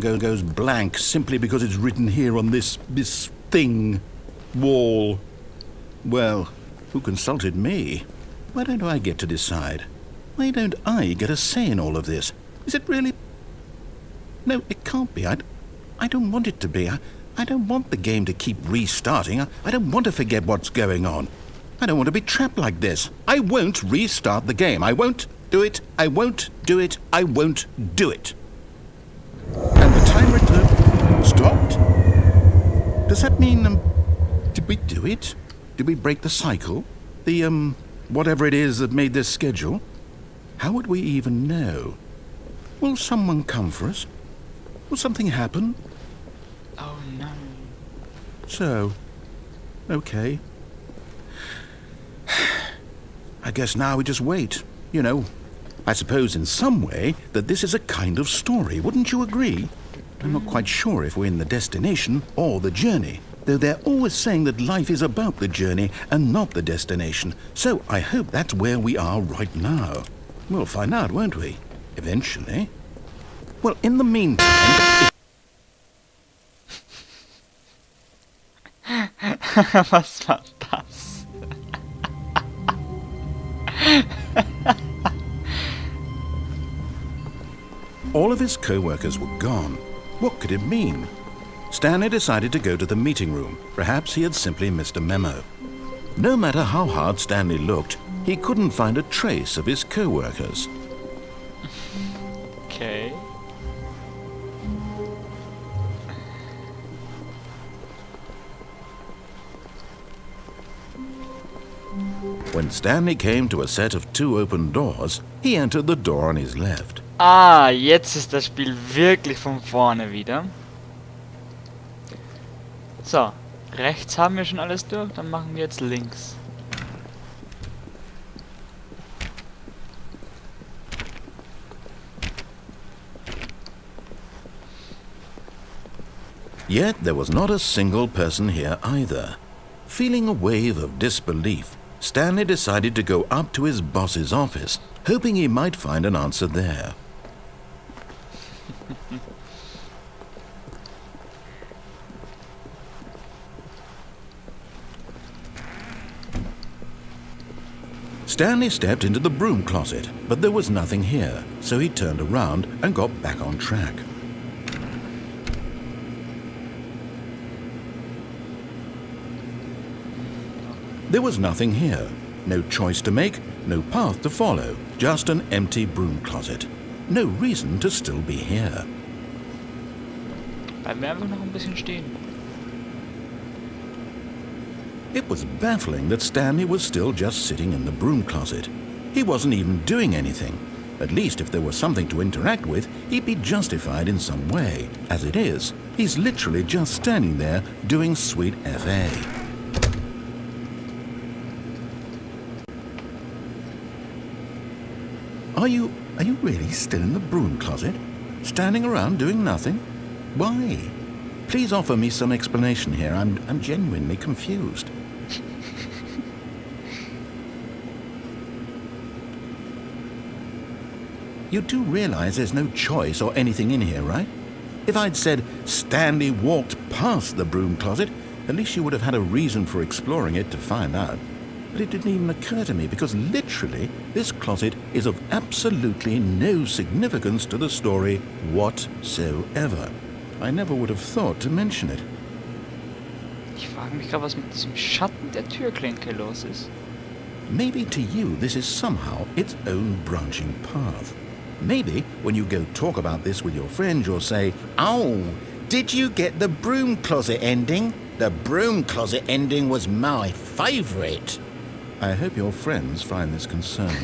logo goes blank simply because it's written here on this thing, wall. Well, who consulted me? Why don't I get to decide? Why don't I get a say in all of this? Is it really? No, it can't be. I don't want it to be. I don't want the game to keep restarting. I don't want to forget what's going on. I don't want to be trapped like this. I won't restart the game. I won't do it. I won't do it. I won't do it. And the timer stopped. Does that mean, did we do it? Did we break the cycle? The, whatever it is that made this schedule? How would we even know? Will someone come for us? Will something happen? Oh no. So, okay. I guess now we just wait. You know, I suppose in some way that this is a kind of story, wouldn't you agree? I'm not quite sure if we're in the destination or the journey, though they're always saying that life is about the journey and not the destination, so I hope that's where we are right now. We'll find out, won't we? Eventually. Well, in the meantime... Was war das? All of his co-workers were gone. What could it mean? Stanley decided to go to the meeting room. Perhaps he had simply missed a memo. No matter how hard Stanley looked, he couldn't find a trace of his co-workers. Okay. When Stanley came to a set of 2 open doors, he entered the door on his left. Ah, jetzt ist das Spiel wirklich von vorne wieder. So, rechts haben wir schon alles durch, dann machen wir jetzt links. Yet there was not a single person here either. Feeling a wave of disbelief, Stanley decided to go up to his boss's office, hoping he might find an answer there. Stanley stepped into the broom closet, but there was nothing here, so he turned around and got back on track. There was nothing here. No choice to make, no path to follow, just an empty broom closet. No reason to still be here. Bleiben wir einfach noch ein bisschen stehen. It was baffling that Stanley was still just sitting in the broom closet. He wasn't even doing anything. At least if there was something to interact with, he'd be justified in some way. As it is, he's literally just standing there doing sweet FA. Are you really still in the broom closet? Standing around doing nothing? Why? Please offer me some explanation here. I'm genuinely confused. You do realize there's no choice or anything in here, right? If I'd said Stanley walked past the broom closet, at least you would have had a reason for exploring it to find out. But it didn't even occur to me because literally this closet is of absolutely no significance to the story whatsoever. I never would have thought to mention it. Ich frage mich gerade, was mit diesem Schatten der Türklinke los ist. Maybe to you this is somehow its own branching path. Maybe when you go talk about this with your friends you'll say, "Oh, did you get the broom closet ending? The broom closet ending was my favourite." I hope your friends find this concerning.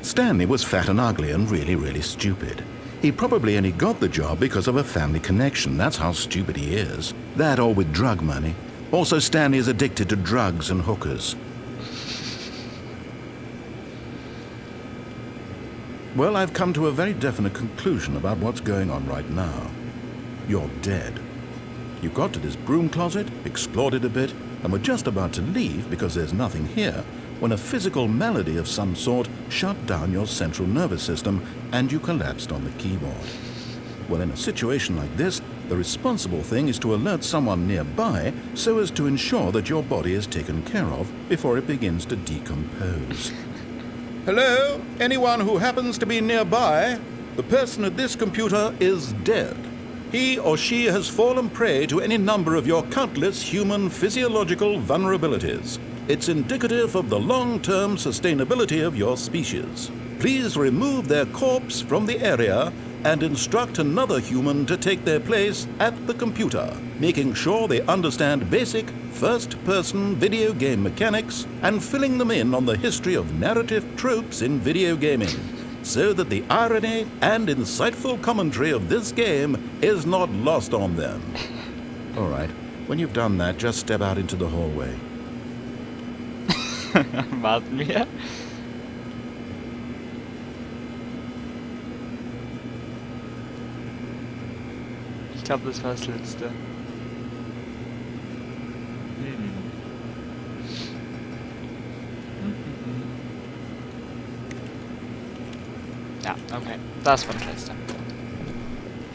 Stanley was fat and ugly and really stupid. He probably only got the job because of a family connection. That's how stupid he is. That or with drug money. Also, Stanley is addicted to drugs and hookers. Well, I've come to a very definite conclusion about what's going on right now. You're dead. You got to this broom closet, explored it a bit, and were just about to leave because there's nothing here, when a physical malady of some sort shut down your central nervous system and you collapsed on the keyboard. Well, in a situation like this, the responsible thing is to alert someone nearby so as to ensure that your body is taken care of before it begins to decompose. Hello? Anyone who happens to be nearby? The person at this computer is dead. He or she has fallen prey to any number of your countless human physiological vulnerabilities. It's indicative of the long-term sustainability of your species. Please remove their corpse from the area and instruct another human to take their place at the computer, making sure they understand basic first-person video game mechanics and filling them in on the history of narrative tropes in video gaming, so that the irony and insightful commentary of this game is not lost on them. All right, when you've done that, just step out into the hallway. Warten wir. Ich glaube, das war das letzte. Ja, okay. Das war das letzte.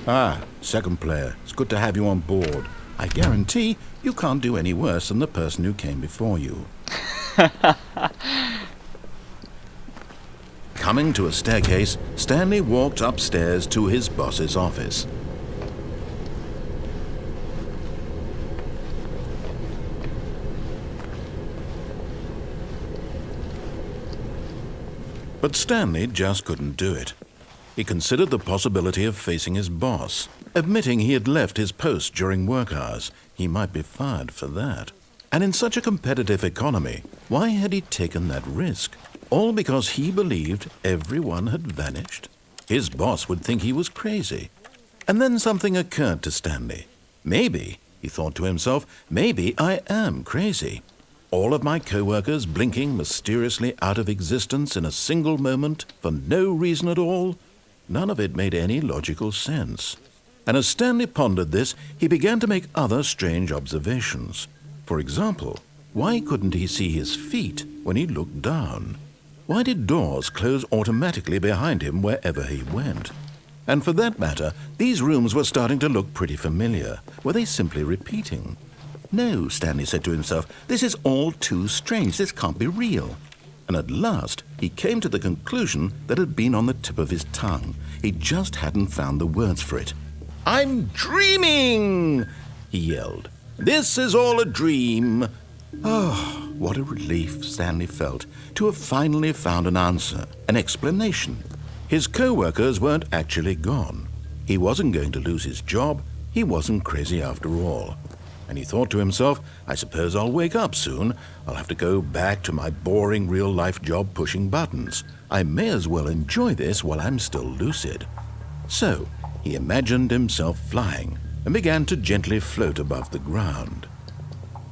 Ah, second player. It's good to have you on board. I guarantee you can't do any worse than the person who came before you. Coming to a staircase, Stanley walked upstairs to his boss's office. But Stanley just couldn't do it. He considered the possibility of facing his boss, admitting he had left his post during work hours. He might be fired for that. And in such a competitive economy, why had he taken that risk? All because he believed everyone had vanished? His boss would think he was crazy. And then something occurred to Stanley. Maybe, he thought to himself, maybe I am crazy. All of my co-workers blinking mysteriously out of existence in a single moment for no reason at all? None of it made any logical sense. And as Stanley pondered this, he began to make other strange observations. For example, why couldn't he see his feet when he looked down? Why did doors close automatically behind him wherever he went? And for that matter, these rooms were starting to look pretty familiar. Were they simply repeating? No, Stanley said to himself, this is all too strange. This can't be real. And at last, he came to the conclusion that had been on the tip of his tongue. He just hadn't found the words for it. I'm dreaming, he yelled. This is all a dream. Oh, what a relief Stanley felt to have finally found an answer, an explanation. His co-workers weren't actually gone. He wasn't going to lose his job. He wasn't crazy after all. And he thought to himself, I suppose I'll wake up soon. I'll have to go back to my boring real-life job pushing buttons. I may as well enjoy this while I'm still lucid. So he imagined himself flying and began to gently float above the ground.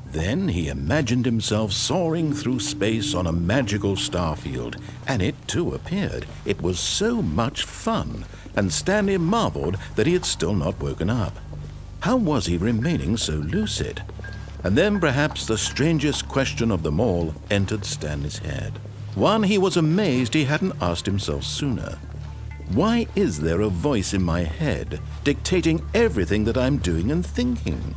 Then he imagined himself soaring through space on a magical starfield, and it too appeared. It was so much fun, and Stanley marveled that he had still not woken up. How was he remaining so lucid? And then perhaps the strangest question of them all entered Stanley's head. One he was amazed he hadn't asked himself sooner. Why is there a voice in my head dictating everything that I'm doing and thinking?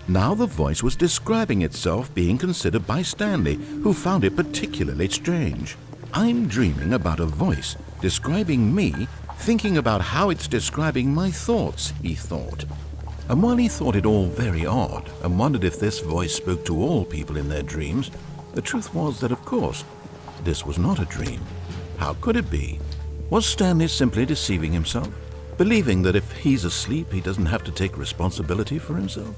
Now the voice was describing itself being considered by Stanley, who found it particularly strange. I'm dreaming about a voice describing me, thinking about how it's describing my thoughts, he thought. And while he thought it all very odd and wondered if this voice spoke to all people in their dreams, the truth was that, of course, this was not a dream. How could it be? Was Stanley simply deceiving himself, believing that if he's asleep he doesn't have to take responsibility for himself?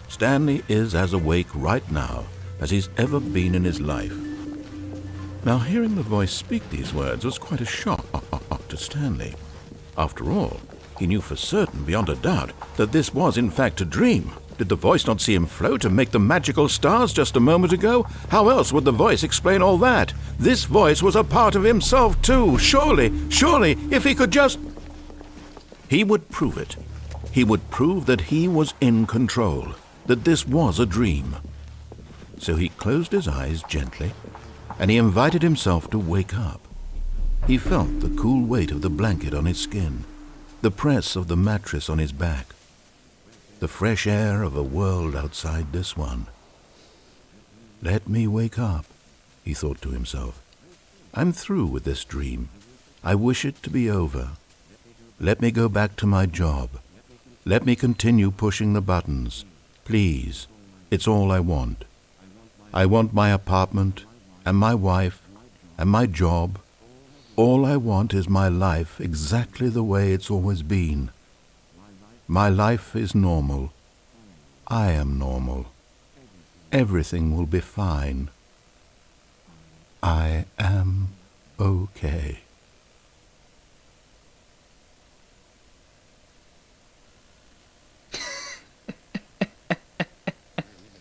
Stanley is as awake right now as he's ever been in his life. Now, hearing the voice speak these words was quite a shock to Stanley. After all, he knew for certain, beyond a doubt, that this was in fact a dream. Did the voice not see him float and make the magical stars just a moment ago? How else would the voice explain all that? This voice was a part of himself too. Surely, if he could just... He would prove it. He would prove that he was in control, that this was a dream. So he closed his eyes gently and he invited himself to wake up. He felt the cool weight of the blanket on his skin, the press of the mattress on his back, the fresh air of a world outside this one. Let me wake up, he thought to himself. I'm through with this dream. I wish it to be over. Let me go back to my job. Let me continue pushing the buttons. Please, it's all I want. I want my apartment, and my wife, and my job. All I want is my life exactly the way it's always been. My life is normal. I am normal. Everything will be fine. I am okay.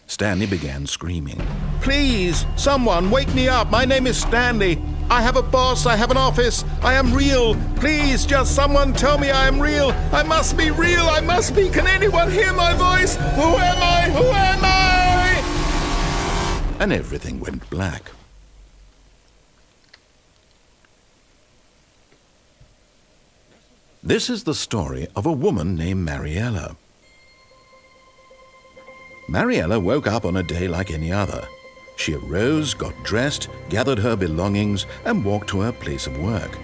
Stanley began screaming. Please, someone, wake me up. My name is Stanley. I have a boss. I have an office. I am real. Please, just someone tell me I am real. I must be real. I must be. Can anyone hear my voice? Who am I? Who am I? And everything went black. This is the story of a woman named Mariella. Mariella woke up on a day like any other. She arose, got dressed, gathered her belongings, and walked to her place of work.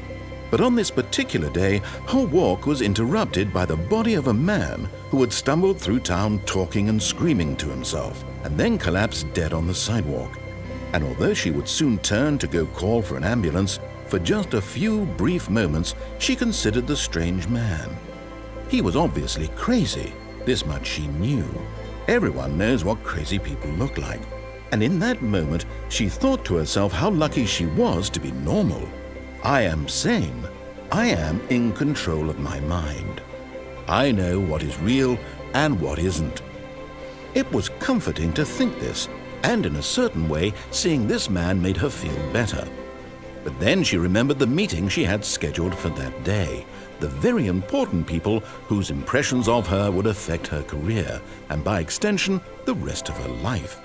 But on this particular day, her walk was interrupted by the body of a man who had stumbled through town talking and screaming to himself, and then collapsed dead on the sidewalk. And although she would soon turn to go call for an ambulance, for just a few brief moments she considered the strange man. He was obviously crazy, this much she knew. Everyone knows what crazy people look like. And in that moment, she thought to herself how lucky she was to be normal. I am sane. I am in control of my mind. I know what is real and what isn't. It was comforting to think this, and in a certain way, seeing this man made her feel better. But then she remembered the meeting she had scheduled for that day, the very important people whose impressions of her would affect her career, and by extension, the rest of her life.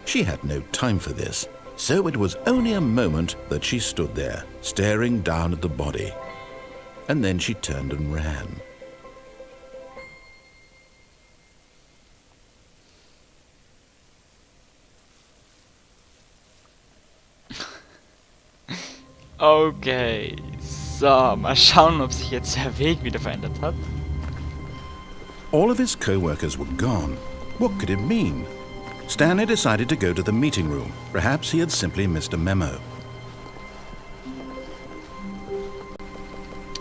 She had no time for this, so it was only a moment that she stood there, staring down at the body. And then she turned and ran. Okay, so, mal schauen, ob sich jetzt der Weg wieder verändert hat. All of his co-workers were gone. What could it mean? Stanley decided to go to the meeting room. Perhaps he had simply missed a memo.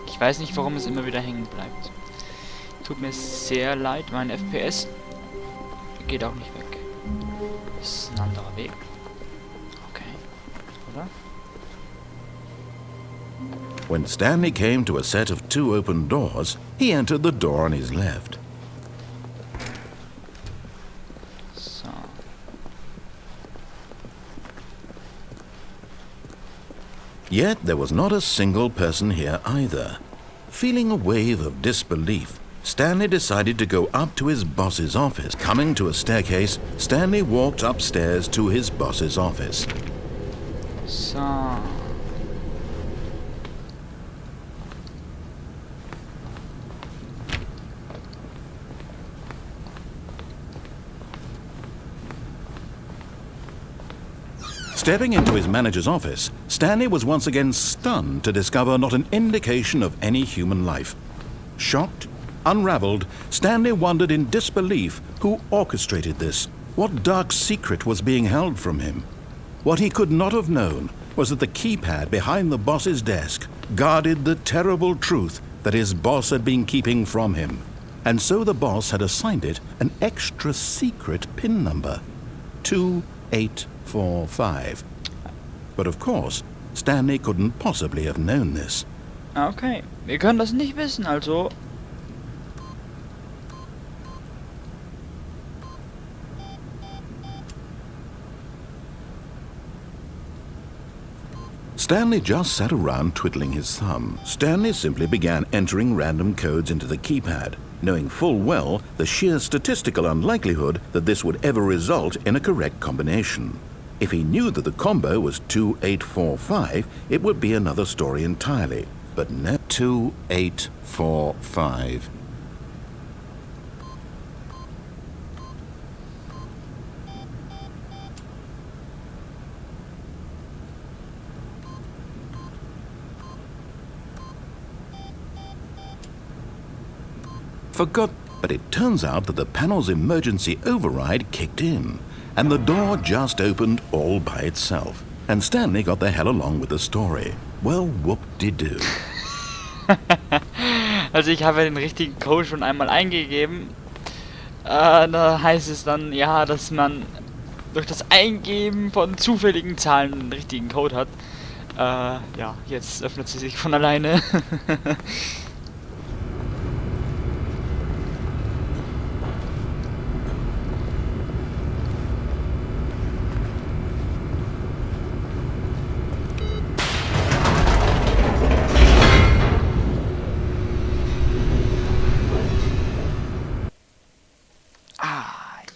Ich weiß nicht, warum es immer wieder hängen bleibt. Tut mir sehr leid, mein FPS geht auch nicht weg. Das ist ein anderer Weg. Okay, oder? When Stanley came to a set of 2 open doors, he entered the door on his left. So. Yet there was not a single person here either. Feeling a wave of disbelief, Stanley decided to go up to his boss's office. Coming to a staircase, Stanley walked upstairs to his boss's office. So. Stepping into his manager's office, Stanley was once again stunned to discover not an indication of any human life. Shocked, unraveled, Stanley wondered in disbelief who orchestrated this, what dark secret was being held from him. What he could not have known was that the keypad behind the boss's desk guarded the terrible truth that his boss had been keeping from him. And so the boss had assigned it an extra secret PIN number, 2845. But of course, Stanley couldn't possibly have known this. Okay, wir können das nicht wissen, also... Stanley just sat around twiddling his thumb. Stanley simply began entering random codes into the keypad, knowing full well the sheer statistical unlikelihood that this would ever result in a correct combination. If he knew that the combo was 2845, it would be another story entirely. But no, 2845. Forgot, but it turns out that the panel's emergency override kicked in, and the door just opened all by itself. And Stanley got the hell along with the story. Well, whoop-de-doo. Also ich habe den richtigen Code schon einmal eingegeben. Da heißt es dann, ja, dass man durch das Eingeben von zufälligen Zahlen den richtigen Code hat. Ja, jetzt öffnet sie sich von alleine.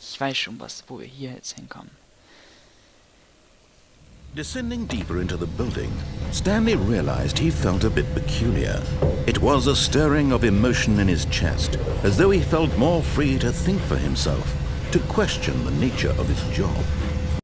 Ich weiß schon, wo wir hier jetzt hinkommen. Descending deeper into the building, Stanley realized he felt a bit peculiar. It was a stirring of emotion in his chest, as though he felt more free to think for himself, to question the nature of his job.